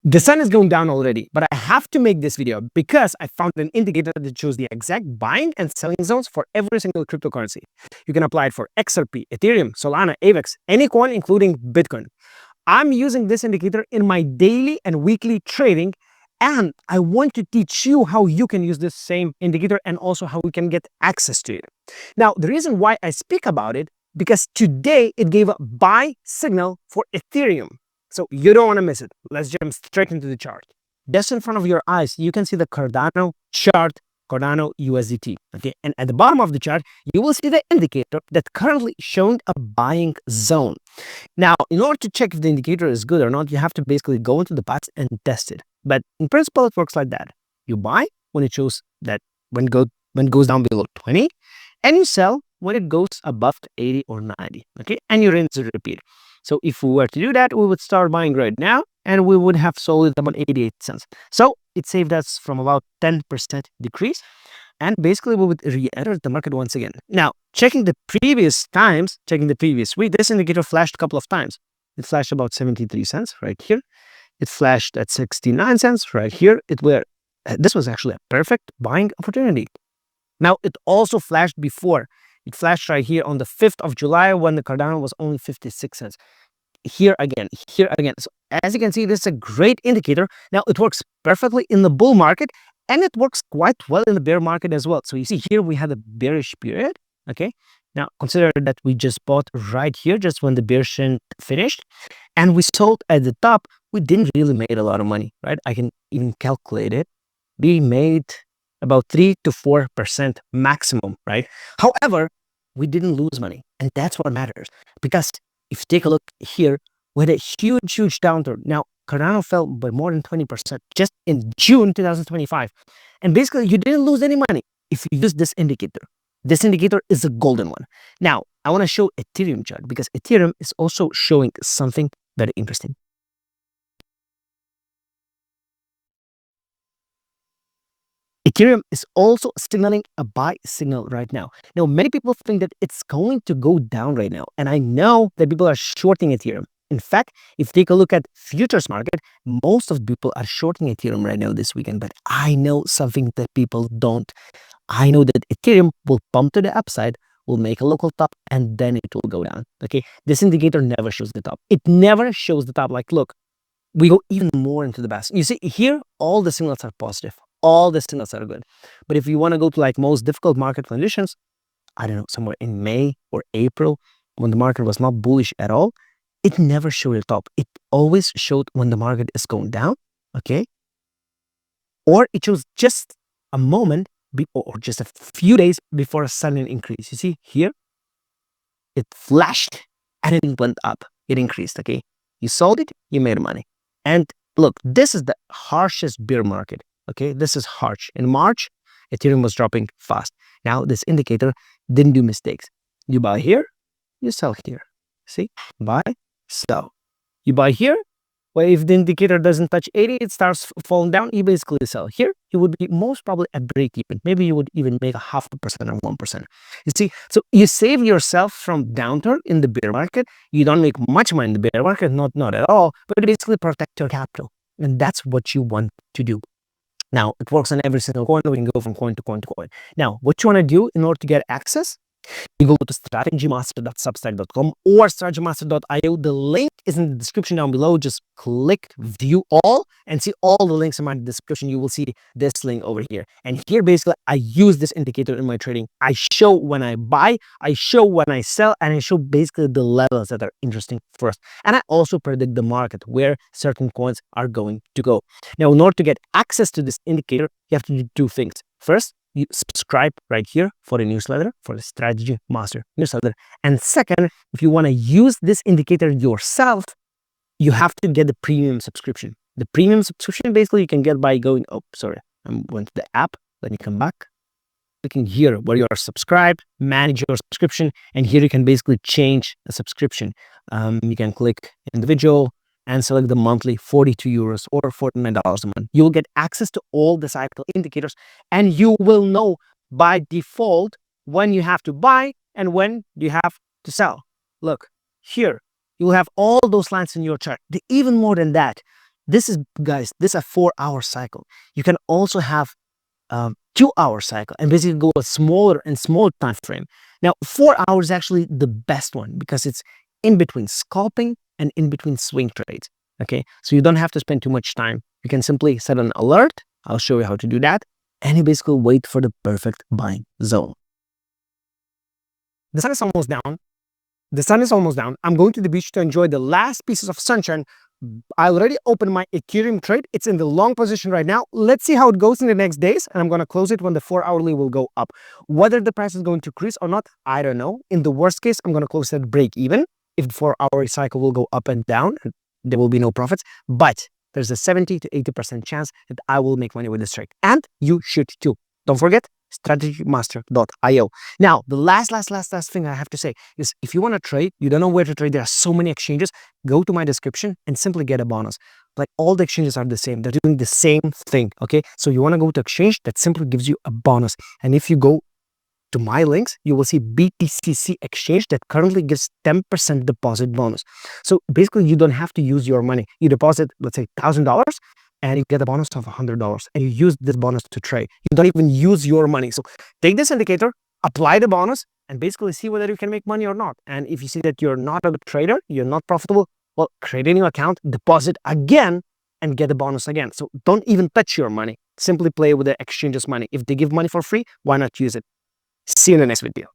The sun is going down already, but I have to make this video because I found an indicator that shows the exact buying and selling zones for every single cryptocurrency. You can apply it for XRP, Ethereum, Solana, AVAX, any coin, including Bitcoin. I'm using this indicator in my daily and weekly trading, and I want to teach you how you can use this same indicator and also how we can get access to it. Now, the reason why I speak about it, because today it gave a buy signal for Ethereum. So you don't want to miss it. Let's jump straight into the chart. Just in front of your eyes, you can see the Cardano chart, Cardano USDT. Okay, and at the bottom of the chart, you will see the indicator that currently showing a buying zone. Now, in order to check if the indicator is good or not, you have to basically go into the past and test it. But in principle, it works like that. You buy when it shows that when it goes down below 20, and you sell when it goes above 80 or 90. Okay, and you rinse and repeat. So if we were to do that, we would start buying right now, and we would have sold it about 88 cents. So it saved us from about 10% decrease, and basically we would re-enter the market once again. Now, checking the previous week, this indicator flashed a couple of times. It flashed about 73 cents right here. It flashed at 69 cents right here. This was actually a perfect buying opportunity. Now, it also flashed before. It flashed right here on the 5th of July when the Cardano was only 56 cents. Here again. So as you can see, this is a great indicator. Now, it works perfectly in the bull market, and it works quite well in the bear market as well. So you see here, we had a bearish period. Okay. Now, consider that we just bought right here, just when the bear trend finished, and we sold at the top. We didn't really make a lot of money, right? I can even calculate it. We made about 3 to 4% maximum, right? However, we didn't lose money, and that's what matters. Because if you take a look here, we had a huge downturn. Now, Cardano fell by more than 20% just in June 2025. And basically, you didn't lose any money if you use this indicator. This indicator is a golden one. Now, I want to show Ethereum chart because Ethereum is also showing something very interesting. Ethereum is also signaling a buy signal right now. Now, many people think that it's going to go down right now, and I know that people are shorting Ethereum. In fact, if you take a look at futures market, most of the people are shorting Ethereum right now this weekend, but I know something that people don't. I know that Ethereum will pump to the upside, will make a local top, and then it will go down. Okay, this indicator never shows the top. It never shows the top. Like, look, we go even more into the basket. You see here, all the signals are positive. All the signals are good. But if you want to go to like most difficult market conditions, I don't know, somewhere in May or April, when the market was not bullish at all, it never showed the top. It always showed when the market is going down, okay? Or it shows just a moment or just a few days before a sudden increase. You see here, it flashed and it went up. It increased, okay? You sold it, you made money. And look, this is the harshest bear market. Okay, this is harsh. In March, Ethereum was dropping fast. Now, this indicator didn't do mistakes. You buy here, you sell here. See, buy, sell. You buy here, well, if the indicator doesn't touch 80, it starts falling down, you basically sell. Here, you would be most probably at break even. Maybe you would even make 0.5% or 1%. You see, so you save yourself from downturn in the bear market. You don't make much money in the bear market, not at all, but basically protect your capital. And that's what you want to do. Now, it works on every single coin. We can go from coin to coin to coin. Now, what you want to do in order to get access, you go to strategymaster.substack.com or strategymaster.io. The link is in the description down below. Just click view all and see all the links in my description. You will see this link over here. And here, basically, I use this indicator in my trading. I show when I buy, I show when I sell, and I show basically the levels that are interesting for us. And I also predict the market where certain coins are going to go. Now, in order to get access to this indicator, you have to do two things. First, you subscribe right here for the newsletter, for the Strategy Master newsletter. And second, if you want to use this indicator yourself, you have to get the premium subscription. The premium subscription, basically, you can get by going, I went to the app. Let me come back. Clicking here where you are subscribed, manage your subscription, and here you can basically change the subscription. You can click individual and select the monthly 42 euros or $49 a month. You will get access to all the cycle indicators, and you will know by default when you have to buy and when you have to sell. Look, here, you will have all those lines in your chart. Even more than that, This is, guys, this is a 4-hour cycle. You can also have 2-hour cycle and basically go a smaller and smaller time frame. Now, 4 hours is actually the best one because it's in between scalping and in between swing trades. Okay, so you don't have to spend too much time. You can simply set an alert. I'll show you how to do that. And you basically wait for the perfect buying zone. The sun is almost down. The sun is almost down. I'm going to the beach to enjoy the last pieces of sunshine. I already opened my Ethereum trade. It's in the long position right now. Let's see how it goes in the next days. And I'm going to close it when the 4-hourly will go up. Whether the price is going to increase or not, I don't know. In the worst case, I'm going to close at break even. If the 4-hour cycle will go up and down, there will be no profits. But there's a 70 to 80% chance that I will make money with this trade. And you should too. Don't forget, strategymaster.io. Now, the last thing I have to say is if you want to trade, you don't know where to trade, there are so many exchanges, go to my description and simply get a bonus. Like all the exchanges are the same. They're doing the same thing, okay? So you want to go to exchange that simply gives you a bonus. And if you go to my links, you will see BTCC exchange that currently gives 10% deposit bonus. So basically, you don't have to use your money. You deposit, let's say, $1,000 and you get a bonus of $100 and you use this bonus to trade. You don't even use your money. So take this indicator, apply the bonus, and basically see whether you can make money or not. And if you see that you're not a trader, you're not profitable, well, create a new account, deposit again, and get a bonus again. So don't even touch your money. Simply play with the exchange's money. If they give money for free, why not use it? See you in the next video.